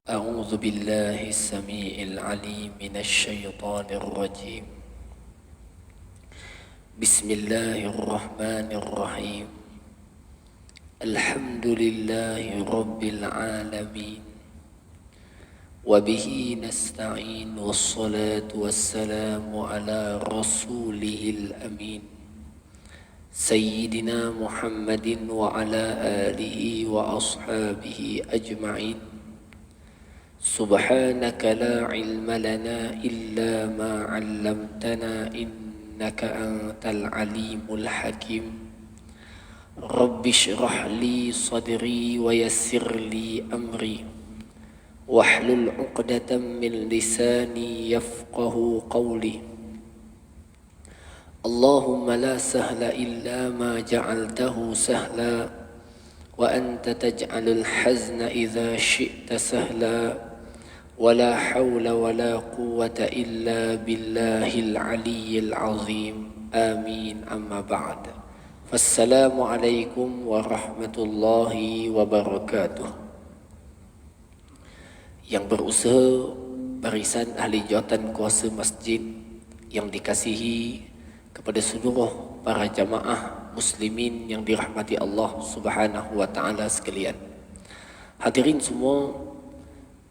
أعوذ بالله السميع العليم من الشيطان الرجيم. بسم الله الرحمن الرحيم. الحمد لله رب العالمين، وبه نستعين، والصلاة والسلام على رسوله الأمين سيدنا محمد وعلى آله وأصحابه أجمعين. سبحانك لا علم لنا إلا ما علمتنا إنك أنت العليم الحكيم. رب اشرح لي صدري ويسر لي أمري واحلل عقدة من لساني يفقه قولي. اللهم لا سهل إلا ما جعلته سهلا وأنت تجعل الحزن إذا شئت سهلا ولا حول ولا قوة إلا بالله العلي العظيم. آمين. أما بعد، فالسلام عليكم ورحمة الله وبركاته. Yang berusaha barisan ahli jawatan kuasa masjid yang dikasihi, kepada seluruh para jamaah muslimin yang dirahmati Allah Subhanahu wa taala sekalian. Hadirin semua,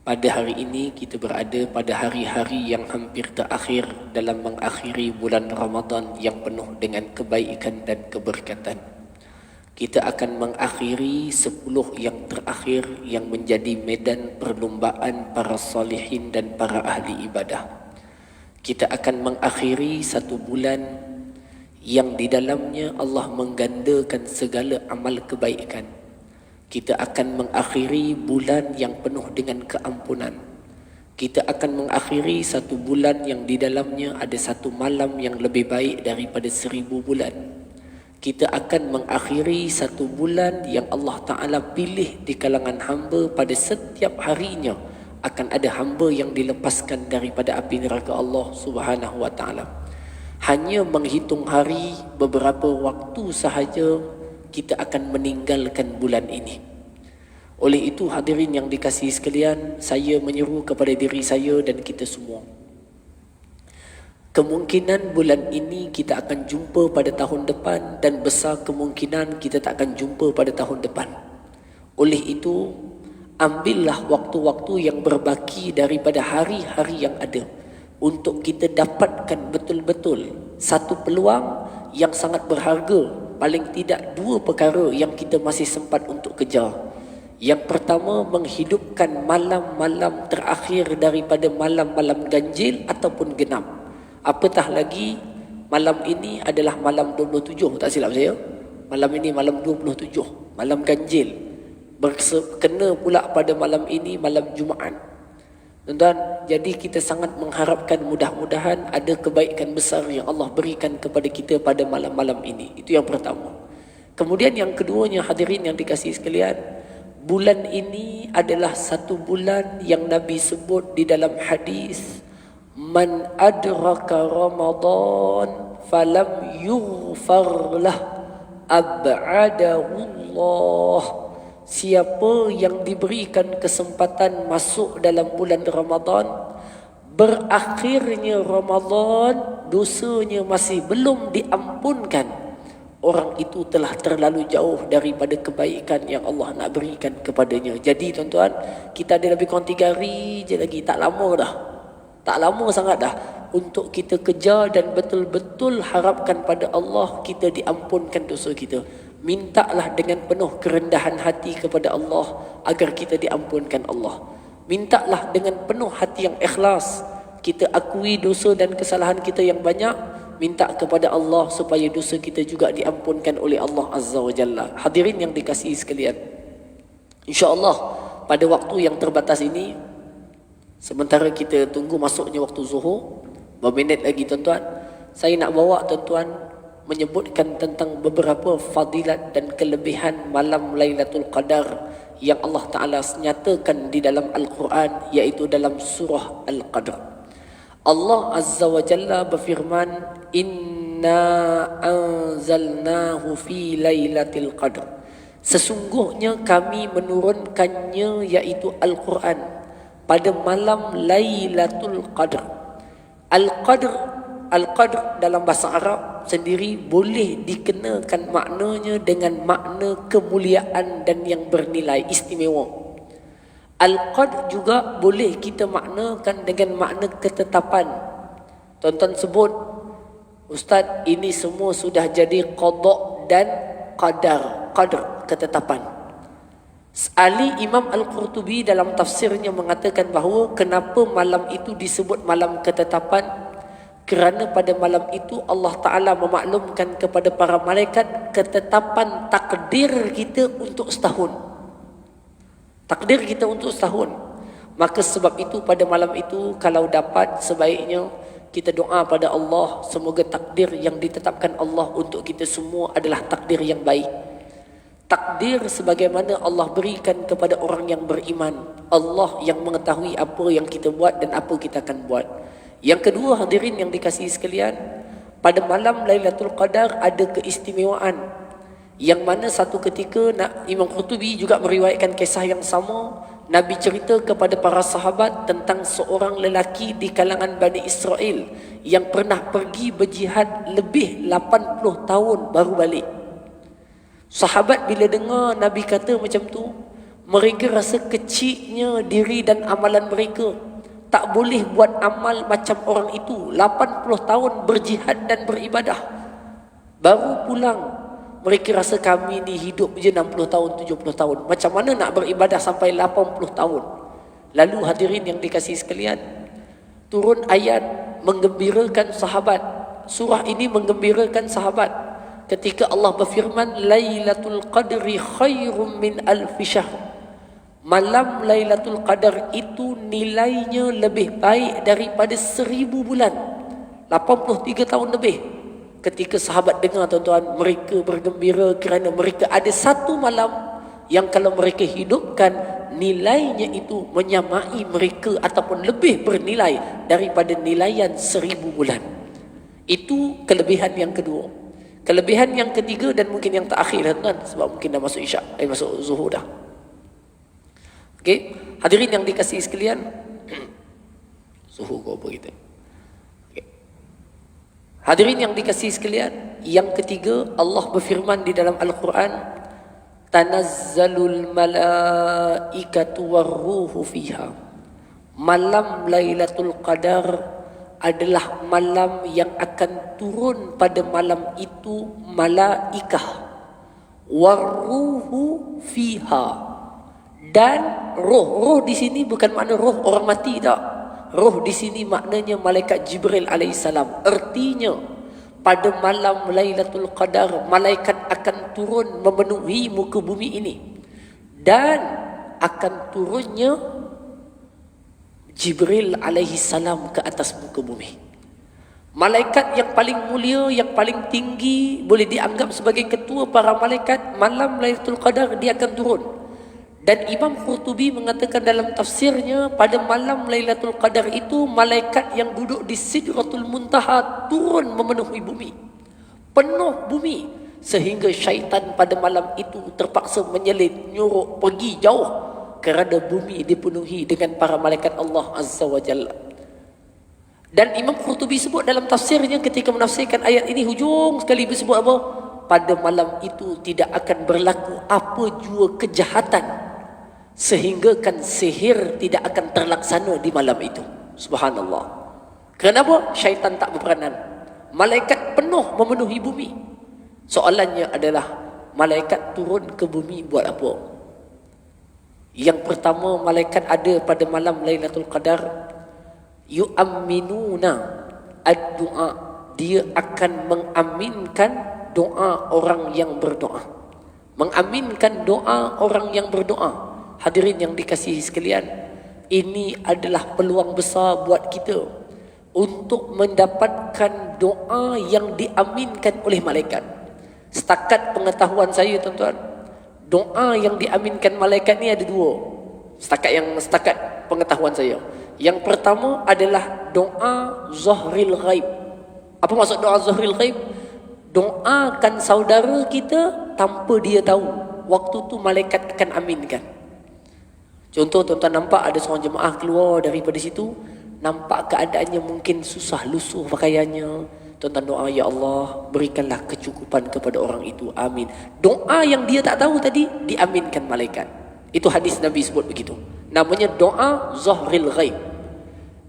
pada hari ini kita berada pada hari-hari yang hampir terakhir dalam mengakhiri bulan Ramadan yang penuh dengan kebaikan dan keberkatan. Kita akan mengakhiri 10 yang terakhir yang menjadi medan perlumbaan para salihin dan para ahli ibadah. Kita akan mengakhiri 1 bulan yang di dalamnya Allah menggandakan segala amal kebaikan. Kita akan mengakhiri bulan yang penuh dengan keampunan. Kita akan mengakhiri 1 bulan yang di dalamnya ada 1 malam yang lebih baik daripada 1000 bulan. Kita akan mengakhiri 1 bulan yang Allah Ta'ala pilih di kalangan hamba. Pada setiap harinya akan ada hamba yang dilepaskan daripada api neraka Allah Subhanahu wa Ta'ala. Hanya menghitung hari, beberapa waktu sahaja kita akan meninggalkan bulan ini. Oleh itu hadirin yang dikasihi sekalian, saya menyeru kepada diri saya dan kita semua, kemungkinan bulan ini kita akan jumpa pada tahun depan, dan besar kemungkinan kita tak akan jumpa pada tahun depan. Oleh itu, ambillah waktu-waktu yang berbaki daripada hari-hari yang ada untuk kita dapatkan betul-betul 1 peluang yang sangat berharga. Paling tidak 2 perkara yang kita masih sempat untuk kejar. Yang pertama, menghidupkan malam-malam terakhir daripada malam-malam ganjil ataupun genap. Apatah lagi, malam ini adalah malam 27, tak silap saya. Malam ini malam 27, malam ganjil. Kena pula pada malam ini malam Jumaat. Tuan-tuan, jadi kita sangat mengharapkan mudah-mudahan ada kebaikan besar yang Allah berikan kepada kita pada malam-malam ini. Itu yang pertama. Kemudian yang keduanya, hadirin yang dikasihi sekalian, bulan ini adalah 1 bulan yang Nabi sebut di dalam hadis, man adraka Ramadan falam yughfar lah ab'adahu Allah. Siapa yang diberikan kesempatan masuk dalam bulan Ramadan, berakhirnya Ramadan, dosanya masih belum diampunkan, orang itu telah terlalu jauh daripada kebaikan yang Allah nak berikan kepadanya. Jadi tuan-tuan, kita ada lebih kurang 3 hari je lagi, tak lama dah. Tak lama sangat dah untuk kita kejar dan betul-betul harapkan pada Allah kita diampunkan dosa kita. Mintalah dengan penuh kerendahan hati kepada Allah agar kita diampunkan Allah. Mintalah dengan penuh hati yang ikhlas. Kita akui dosa dan kesalahan kita yang banyak. Minta kepada Allah supaya dosa kita juga diampunkan oleh Allah Azza wa Jalla. Hadirin yang dikasihi sekalian, InsyaAllah pada waktu yang terbatas ini, sementara kita tunggu masuknya waktu zuhur, berapa minit lagi tuan-tuan, saya nak bawa tuan-tuan menyebutkan tentang beberapa fadilat dan kelebihan malam Lailatul Qadar yang Allah Ta'ala nyatakan di dalam Al-Quran, iaitu dalam surah Al-Qadr. Allah Azza wa Jalla berfirman, Inna anzalnahu fi Lailatul Qadr. Sesungguhnya kami menurunkannya, iaitu Al-Quran, pada malam Lailatul Qadar. Al-Qadr dalam bahasa Arab sendiri boleh dikenakan maknanya dengan makna kemuliaan dan yang bernilai istimewa. Al-Qadr juga boleh kita maknakan dengan makna ketetapan. Tuan-tuan sebut, Ustaz, ini semua sudah jadi qada dan qadar. Qadr, ketetapan. Ali Imam Al-Qurtubi dalam tafsirnya mengatakan bahawa kenapa malam itu disebut malam ketetapan? Kerana pada malam itu Allah Ta'ala memaklumkan kepada para malaikat ketetapan takdir kita untuk setahun. Takdir kita untuk setahun. Maka sebab itu pada malam itu kalau dapat sebaiknya kita doa pada Allah, semoga takdir yang ditetapkan Allah untuk kita semua adalah takdir yang baik. Takdir sebagaimana Allah berikan kepada orang yang beriman. Allah yang mengetahui apa yang kita buat dan apa kita akan buat. Yang kedua, hadirin yang dikasihi sekalian, pada malam Lailatul Qadar ada keistimewaan, yang mana satu ketika Imam Qurtubi juga meriwayatkan kisah yang sama. Nabi cerita kepada para sahabat tentang seorang lelaki di kalangan Bani Israel yang pernah pergi berjihad lebih 80 tahun baru balik. Sahabat bila dengar Nabi kata macam tu, mereka rasa kecilnya diri dan amalan mereka. Tak boleh buat amal macam orang itu. 80 tahun berjihad dan beribadah, baru pulang. Mereka rasa kami ni hidup je 60 tahun, 70 tahun. Macam mana nak beribadah sampai 80 tahun? Lalu hadirin yang dikasihi sekalian, turun ayat menggembirakan sahabat. Surah ini menggembirakan sahabat. Ketika Allah berfirman, Lailatul Qadri khairum min alfi syahr. Malam Lailatul Qadar itu nilainya lebih baik daripada 1000 bulan. 83 tahun lebih. Ketika sahabat dengar, tuan-tuan, mereka bergembira kerana mereka ada satu malam yang kalau mereka hidupkan, nilainya itu menyamai mereka ataupun lebih bernilai daripada nilaian 1000 bulan. Itu kelebihan yang kedua. Kelebihan yang ketiga dan mungkin yang terakhir, tuan, sebab mungkin dah masuk isyak, masuk zuhur dah. Okey, hadirin yang dikasihi sekalian, zuhur ke apa kita? Okay. Hadirin yang dikasihi sekalian, yang ketiga, Allah berfirman di dalam Al-Quran, Tanazzalul malaikatu warruhu fiha. Malam Lailatul Qadar adalah malam yang akan turun pada malam itu malaikah, warruhu fiha, dan roh di sini bukan makna roh orang mati, tak. Roh di sini maknanya malaikat Jibril alaihissalam. Artinya pada malam Lailatul Qadar malaikat akan turun memenuhi muka bumi ini, dan akan turunnya Jibril alaihi salam ke atas muka bumi. Malaikat yang paling mulia, yang paling tinggi, boleh dianggap sebagai ketua para malaikat, malam Lailatul Qadar dia akan turun. Dan Imam Qurtubi mengatakan dalam tafsirnya, pada malam Lailatul Qadar itu malaikat yang duduk di Sidratul Muntaha turun memenuhi bumi. Penuh bumi, sehingga syaitan pada malam itu terpaksa menyelit, nyuruk, pergi jauh, kerana bumi dipenuhi dengan para malaikat Allah Azza wa Jalla. Dan Imam Qurtubi sebut dalam tafsirnya ketika menafsirkan ayat ini, hujung sekali bersebut apa? Pada malam itu tidak akan berlaku apa jua kejahatan, sehingga kan sihir tidak akan terlaksana di malam itu. Subhanallah. Kenapa? Syaitan tak berperanan. Malaikat penuh memenuhi bumi. Soalannya adalah, malaikat turun ke bumi buat apa? Yang pertama, malaikat ada pada malam Lailatul Qadar, yu'amminuna ad-du'a. Dia akan mengaminkan doa orang yang berdoa. Mengaminkan doa orang yang berdoa. Hadirin yang dikasihi sekalian, ini adalah peluang besar buat kita untuk mendapatkan doa yang diaminkan oleh malaikat. Setakat pengetahuan saya, tuan-tuan, doa yang diaminkan malaikat ni ada dua. Setakat pengetahuan saya. Yang pertama adalah doa zahril ghaib. Apa maksud doa zahril ghaib? Doakan saudara kita tanpa dia tahu. Waktu tu malaikat akan aminkan. Contoh tuan-tuan nampak ada seorang jemaah keluar daripada situ, nampak keadaannya mungkin susah, lusuh pakaiannya. Tuan-tuan doa, ya Allah, berikanlah kecukupan kepada orang itu. Amin. Doa yang dia tak tahu tadi, diaminkan malaikat. Itu hadis Nabi sebut begitu. Namanya doa Zahril Ghaib.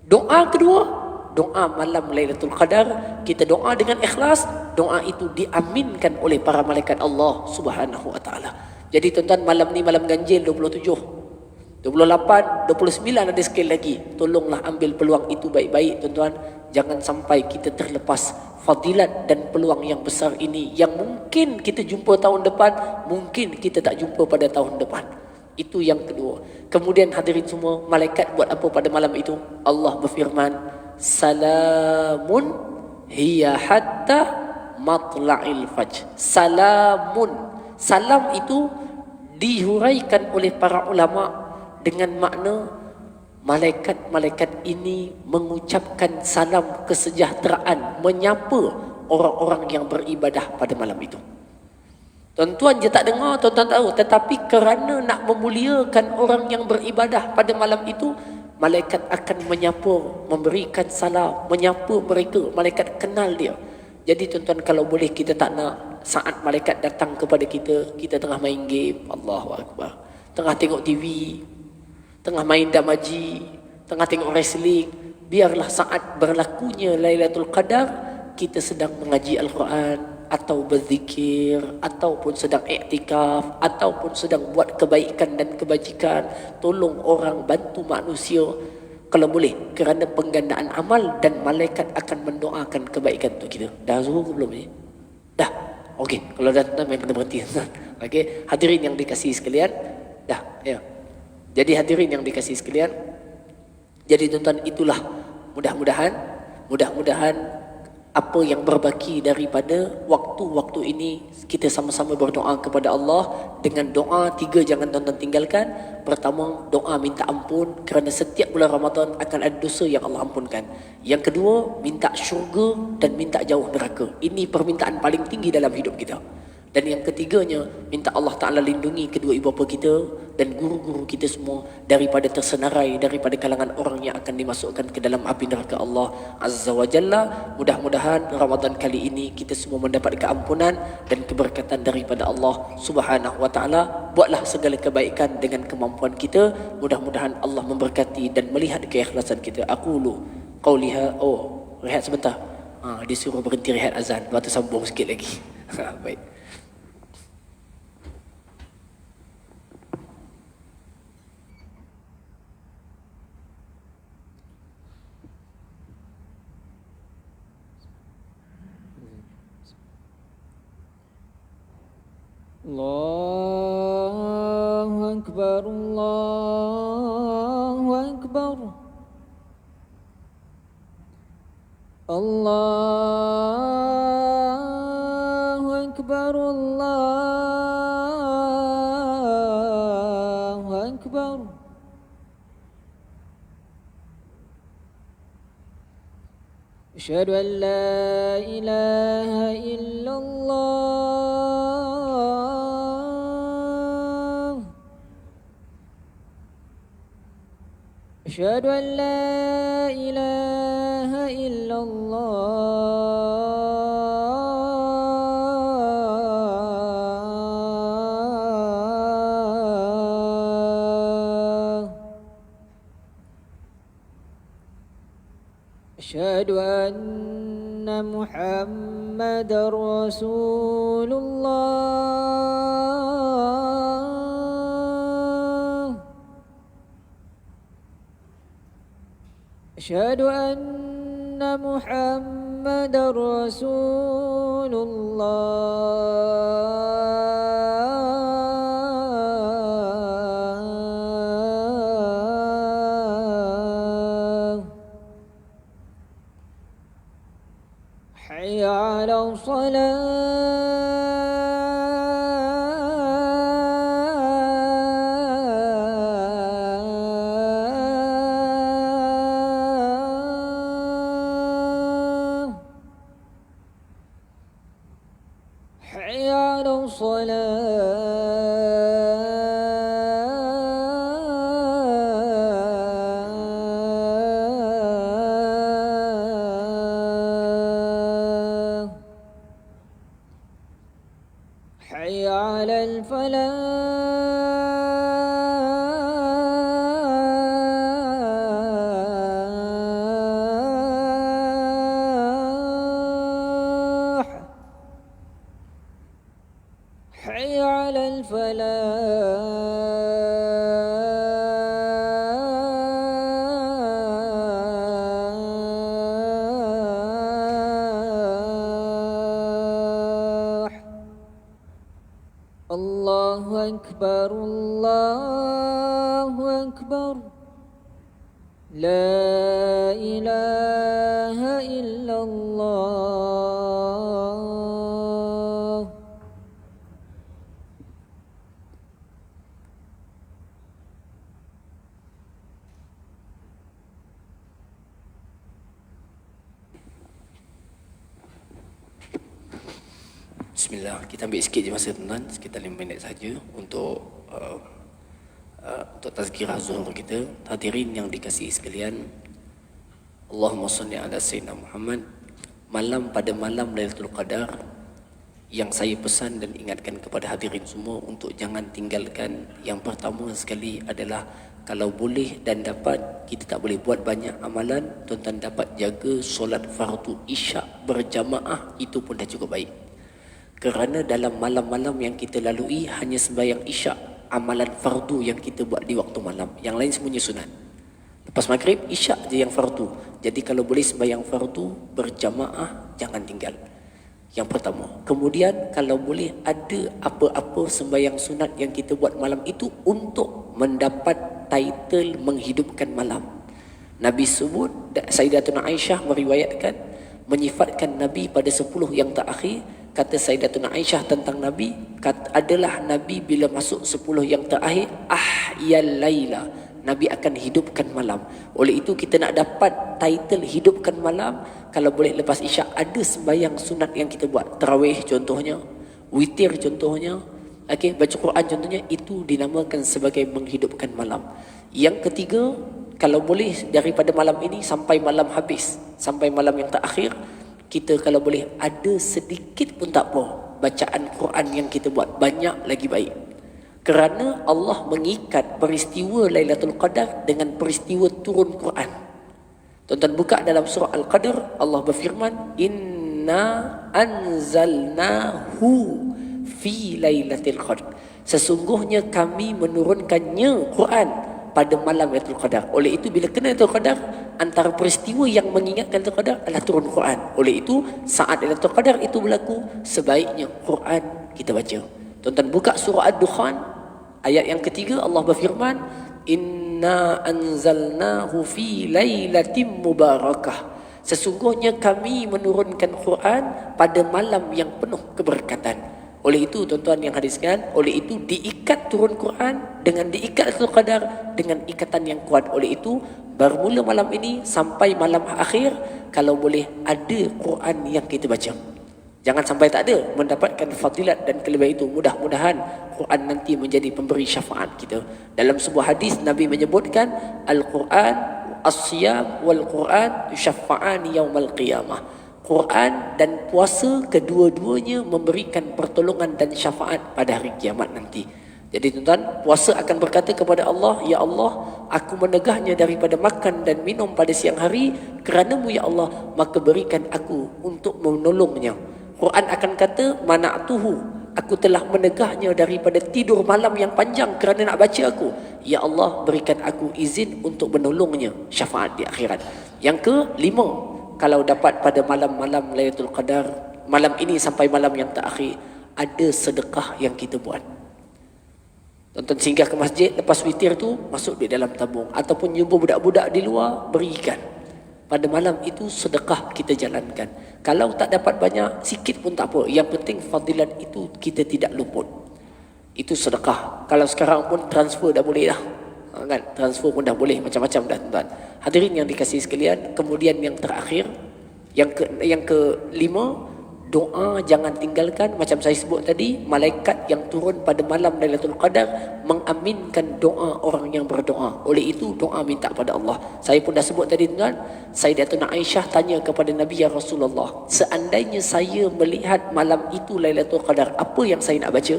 Doa kedua, doa malam Lailatul Qadar. Kita doa dengan ikhlas, doa itu diaminkan oleh para malaikat Allah Subhanahu wa taala. Jadi tuan-tuan, malam ni malam ganjil 27, 28, 29 ada sekali lagi. Tolonglah ambil peluang itu baik-baik tuan-tuan. Jangan sampai kita terlepas fadilat dan peluang yang besar ini, yang mungkin kita jumpa tahun depan, mungkin kita tak jumpa pada tahun depan. Itu yang kedua. Kemudian hadirin semua, malaikat buat apa pada malam itu? Allah berfirman, salamun hiya hatta matla'il fajr. Salamun. Salam itu dihuraikan oleh para ulama dengan makna malaikat-malaikat ini mengucapkan salam kesejahteraan, menyapa orang-orang yang beribadah pada malam itu. Tuan-tuan je tak dengar, tuan-tuan tahu, tetapi kerana nak memuliakan orang yang beribadah pada malam itu, malaikat akan menyapa, memberikan salam, menyapa mereka, malaikat kenal dia. Jadi tuan-tuan, kalau boleh kita tak nak saat malaikat datang kepada kita, kita tengah main game, Allahu Akbar, tengah tengok TV, tengah main damaji, tengah tengok wrestling, biarlah saat berlakunya Lailatul Qadar, kita sedang mengaji Al-Quran, atau berzikir, ataupun sedang iktikaf, ataupun sedang buat kebaikan dan kebajikan, tolong orang, bantu manusia, kalau boleh, kerana penggandaan amal, dan malaikat akan mendoakan kebaikan untuk kita. Dah zuhur ke belum ni? Dah. Okey, kalau dah tuan memang kena berhenti. Okey, hadirin yang dikasihi sekalian, dah, ya. Jadi hadirin yang dikasihi sekalian, jadi tuan-tuan, itulah mudah-mudahan apa yang berbaki daripada waktu-waktu ini, kita sama-sama berdoa kepada Allah dengan doa 3, jangan tuan-tuan tinggalkan. Pertama, doa minta ampun, kerana setiap bulan Ramadan akan ada dosa yang Allah ampunkan. Yang kedua, minta syurga dan minta jauh neraka. Ini permintaan paling tinggi dalam hidup kita. Dan yang ketiganya, minta Allah Ta'ala lindungi kedua ibu bapa kita dan guru-guru kita semua daripada tersenarai, daripada kalangan orang yang akan dimasukkan ke dalam api neraka Allah Azza wa Jalla. Mudah-mudahan Ramadan kali ini kita semua mendapat keampunan dan keberkatan daripada Allah Subhanahu wa Ta'ala. Buatlah segala kebaikan dengan kemampuan kita. Mudah-mudahan Allah memberkati dan melihat keikhlasan kita. Aqulu qawliha. Oh, rehat sebentar. Disuruh berhenti rehat azan. Lepas tu sambung sikit lagi. Baik. Allahu Akbar, Allahu Akbar, Allahu Akbar, Allahu Akbar. Asyhadu an la ilaha illallah. Asyhadu an la ilaha illallah. Asyhadu anna Muhammadar Rasulullah. Asyhadu anna Muhammadar Rasulullah. Hayya 'alas salah. حي على الصلاة. الفلاح حي على الفلاح الله أكبر الله أكبر لا إله إلا الله Bismillah, kita ambil sikit je masa tuan, sekitar 5 minit saja untuk tazkirah zuhur kita. Hadirin yang dikasihi sekalian, Allahumma salli ala Sayyidina Muhammad. Malam pada malam Lailatul Qadar, yang saya pesan dan ingatkan kepada hadirin semua untuk jangan tinggalkan. Yang pertama sekali adalah kalau boleh dan dapat, kita tak boleh buat banyak amalan, tuan-tuan dapat jaga solat fardu isyak berjamaah, itu pun dah cukup baik. Kerana dalam malam-malam yang kita lalui hanya sembahyang isyak, amalan fardu yang kita buat di waktu malam, yang lain semuanya sunat. Lepas maghrib, isyak je yang fardu. Jadi kalau boleh sembahyang fardu berjamaah, jangan tinggal. Yang pertama. Kemudian kalau boleh ada apa-apa sembahyang sunat yang kita buat malam itu untuk mendapat title menghidupkan malam. Nabi sebut, Sayyidatuna Aisyah meriwayatkan, menyifatkan Nabi pada 10 yang terakhir. Kata Sayyidatuna Aisyah tentang Nabi, adalah Nabi bila masuk 10 yang terakhir, ahyal laila, Nabi akan hidupkan malam. Oleh itu kita nak dapat title hidupkan malam, kalau boleh lepas isyak ada sembahyang sunat yang kita buat. Tarawih contohnya, witir contohnya, baca Quran contohnya, itu dinamakan sebagai menghidupkan malam. Yang ketiga, kalau boleh daripada malam ini sampai malam habis, sampai malam yang terakhir, kita kalau boleh ada sedikit pun tak apa bacaan Quran yang kita buat, banyak lagi baik. Kerana Allah mengikat peristiwa Lailatul Qadar dengan peristiwa turun Quran. Tuan-tuan buka dalam surah Al-Qadr, Allah berfirman, Inna anzalnahu fi Lailatul Qadr. Sesungguhnya kami menurunkannya Quran pada malam Lailatul Qadar. Oleh itu bila kena Lailatul Qadar, antara peristiwa yang mengingatkan Lailatul Qadar adalah turun Quran. Oleh itu saat Lailatul Qadar itu berlaku, sebaiknya Quran kita baca. Tuan-tuan buka surah Ad-Dukhan, ayat yang ketiga, Allah berfirman, Inna anzalnahu fi lailatin mubarakah. Sesungguhnya kami menurunkan Quran pada malam yang penuh keberkatan. Oleh itu tuan-tuan yang hadiskan, oleh itu diikat turun Quran dengan diikat Lailatul Qadar dengan ikatan yang kuat. Oleh itu bermula malam ini sampai malam akhir, kalau boleh ada Quran yang kita baca. Jangan sampai tak ada, mendapatkan fadilat dan kelebihan itu. Mudah-mudahan Quran nanti menjadi pemberi syafaat kita. Dalam sebuah hadis Nabi menyebutkan, Al-Quran, As-Siyam wal-Quran yusyafa'ani yaumal qiyamah. Quran dan puasa kedua-duanya memberikan pertolongan dan syafaat pada hari kiamat nanti. Jadi tuan-tuan, puasa akan berkata kepada Allah, Ya Allah, aku menegahnya daripada makan dan minum pada siang hari, kerana-Mu ya Allah, maka berikan aku untuk menolongnya. Quran akan kata, mana'tuhu, aku telah menegahnya daripada tidur malam yang panjang kerana nak baca aku. Ya Allah, berikan aku izin untuk menolongnya, syafaat di akhirat. Yang kelima, kalau dapat pada malam-malam Lailatul Qadar, malam ini sampai malam yang terakhir, ada sedekah yang kita buat. Tuan-tuan singgah ke masjid, lepas witir tu, masuk di dalam tabung. Ataupun jumpa budak-budak di luar, berikan. Pada malam itu sedekah kita jalankan. Kalau tak dapat banyak, sikit pun tak apa. Yang penting fadilat itu kita tidak luput. Itu sedekah. Kalau sekarang pun transfer dah boleh dah. Kan? Transfer pun dah boleh, macam-macam dah tuan-tuan. Hadirin yang dikasihi sekalian, kemudian yang terakhir, yang kelima, doa jangan tinggalkan. Macam saya sebut tadi, malaikat yang turun pada malam Lailatul Qadar mengaminkan doa orang yang berdoa. Oleh itu doa minta pada Allah. Saya pun dah sebut tadi tuan, Sayyidatuna Aisyah tanya kepada Nabi, Ya Rasulullah, seandainya saya melihat malam itu Lailatul Qadar, apa yang saya nak baca?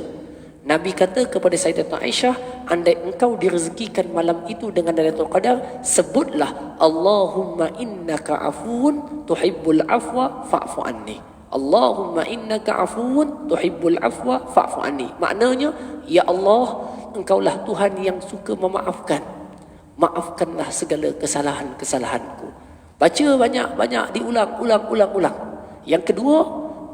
Nabi kata kepada Sayyidatuna Aisyah, andai engkau direzekikan malam itu dengan Lailatul Qadar, sebutlah Allahumma innaka afuun tuhibbul afwa fa'fu anni. Allahumma innaka afuun tuhibbul afwa fa'fu anni. Maknanya, ya Allah, engkaulah Tuhan yang suka memaafkan. Maafkanlah segala kesalahan-kesalahanku. Baca banyak-banyak, diulang. Yang kedua,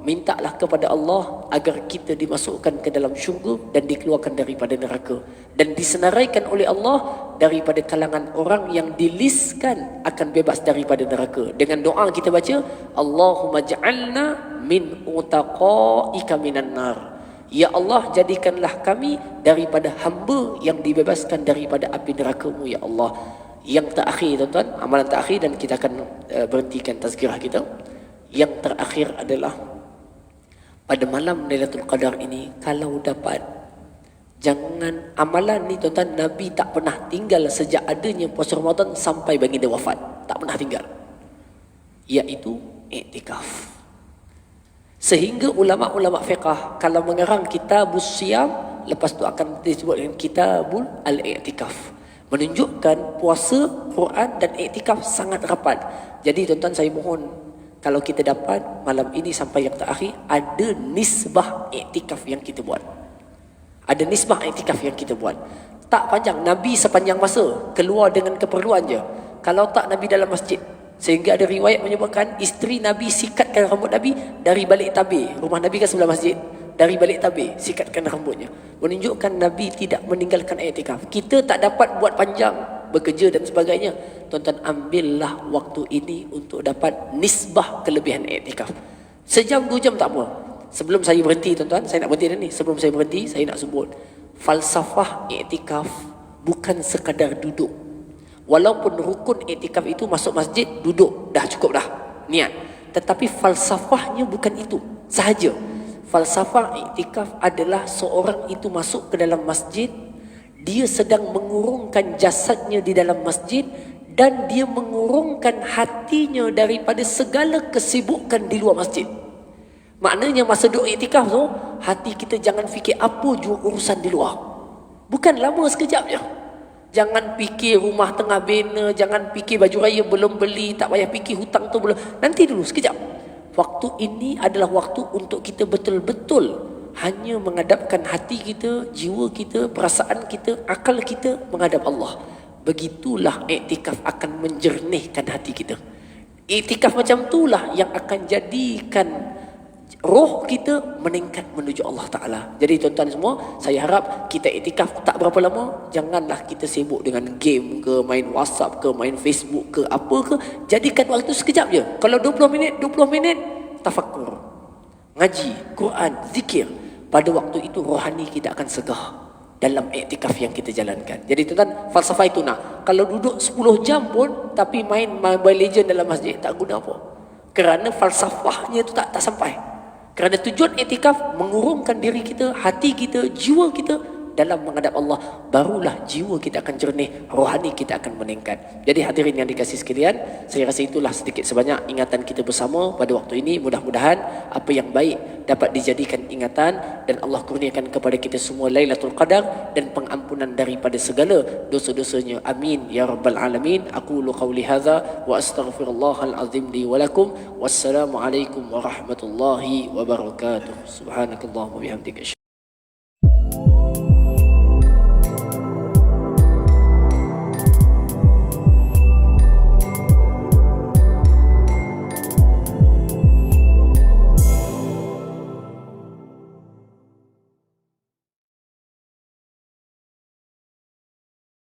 mintalah kepada Allah agar kita dimasukkan ke dalam syurga dan dikeluarkan daripada neraka, dan disenaraikan oleh Allah daripada kalangan orang yang diliskan akan bebas daripada neraka. Dengan doa kita baca, Allahumma ja'alna min utaqaika minan nar. Ya Allah, jadikanlah kami daripada hamba yang dibebaskan daripada api neraka-Mu, ya Allah. Yang terakhir, tuan-tuan, amalan terakhir, dan kita akan berhentikan tazkirah kita. Yang terakhir adalah pada malam Lailatul Qadar ini, kalau dapat, jangan amalan ni tuan-tuan, Nabi tak pernah tinggal sejak adanya puasa Ramadan sampai baginda wafat. Tak pernah tinggal. Iaitu iktikaf. Sehingga ulama-ulama fiqah kalau mengarang kitabus siyam, lepas tu akan disebut dengan kitabul al-iktikaf. Menunjukkan puasa, Quran dan iktikaf sangat rapat. Jadi tuan-tuan, saya mohon, kalau kita dapat malam ini sampai yang terakhir, ada nisbah iktikaf yang kita buat. Ada nisbah iktikaf yang kita buat. Tak panjang, Nabi sepanjang masa keluar dengan keperluan je. Kalau tak, Nabi dalam masjid. Sehingga ada riwayat menyebutkan isteri Nabi sikatkan rambut Nabi dari balik tabir. Rumah Nabi kan sebelah masjid. Dari balik tabir, sikatkan rambutnya. Menunjukkan Nabi tidak meninggalkan iktikaf. Kita tak dapat buat panjang, bekerja dan sebagainya. Tuan-tuan, ambillah waktu ini untuk dapat nisbah kelebihan iktikaf. Sejam, 2 jam tak apa. Sebelum saya berhenti, tuan-tuan, saya nak berhenti dah ni. Sebelum saya berhenti, saya nak sebut falsafah iktikaf bukan sekadar duduk. Walaupun rukun iktikaf itu masuk masjid, duduk, dah cukup dah, niat. Tetapi falsafahnya bukan itu sahaja. Falsafah iktikaf adalah seorang itu masuk ke dalam masjid, dia sedang mengurungkan jasadnya di dalam masjid, dan dia mengurungkan hatinya daripada segala kesibukan di luar masjid. Maknanya masa duduk iktikaf tu, hati kita jangan fikir apa jua urusan di luar. Bukan lama, sekejap je. Jangan fikir rumah tengah bina, jangan fikir baju raya belum beli, tak payah fikir hutang tu belum. Nanti dulu, sekejap. Waktu ini adalah waktu untuk kita betul-betul hanya menghadapkan hati kita, jiwa kita, perasaan kita, akal kita menghadap Allah. Begitulah iktikaf akan menjernihkan hati kita. Iktikaf macam itulah yang akan jadikan roh kita meningkat menuju Allah Ta'ala. Jadi tuan-tuan semua, saya harap kita iktikaf tak berapa lama. Janganlah kita sibuk dengan game ke, main WhatsApp ke, main Facebook ke, apa ke. Jadikan waktu sekejap je. Kalau 20 minit, tafakkur, ngaji, Quran, zikir. Pada waktu itu rohani kita akan segah dalam iktikaf yang kita jalankan. Jadi tuan-tuan, falsafah itu nak. Kalau duduk 10 jam pun tapi main Mobile Legend dalam masjid, tak guna apa. Kerana falsafahnya itu tak sampai. Kerana tujuan iktikaf mengurungkan diri kita, hati kita, jiwa kita dalam menghadap Allah. Barulah jiwa kita akan jernih, rohani kita akan meningkat. Jadi hadirin yang dikasihi sekalian, saya rasa itulah sedikit sebanyak ingatan kita bersama pada waktu ini. Mudah-mudahan apa yang baik dapat dijadikan ingatan, dan Allah kurniakan kepada kita semua Lailatul Qadar dan pengampunan daripada segala dosa-dosanya. Amin ya rabbal alamin. Aqulu qawli hadza wa astaghfirullahal azim li wa lakum. Wassalamu alaikum warahmatullahi wabarakatuh. Subhanakallahumma bihamdika.